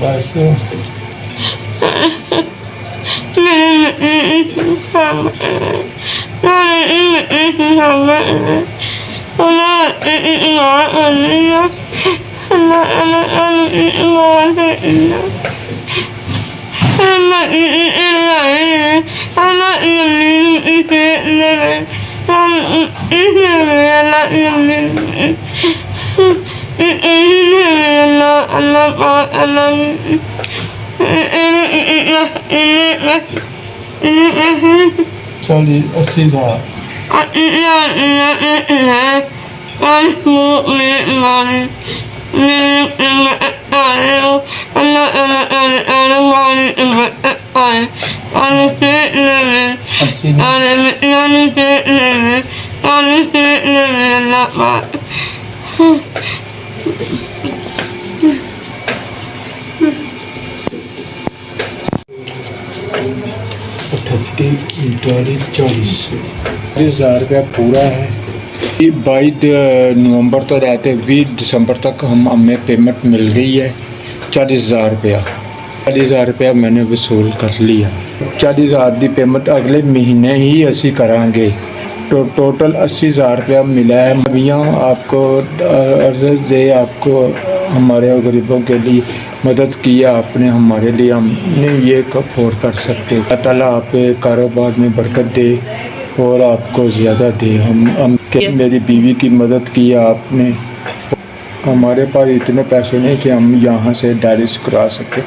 बस चलिए 80,000 40,000 रुपया पूरा है। 22 नवंबर तो रहते 20 दिसंबर तक हमें पेमेंट मिल गई है 40,000 रुपया। 40,000 रुपया मैंने वसूल कर लिया। 40,000 की पेमेंट अगले महीने ही असी करांगे। तो टोटल 80,000 रुपया मिला है। भैया आपको अर्ज़ दे, आपको हमारे गरीबों के लिए मदद की आपने, हमारे लिए हमने ये अफोर्ड कर सकते। अल्लाह ताला आपके कारोबार में बरकत दे और आपको ज़्यादा दे। हम मेरी बीवी की मदद की आपने। हमारे पास इतने पैसे नहीं कि हम यहाँ से डायलिसिस करा सकें।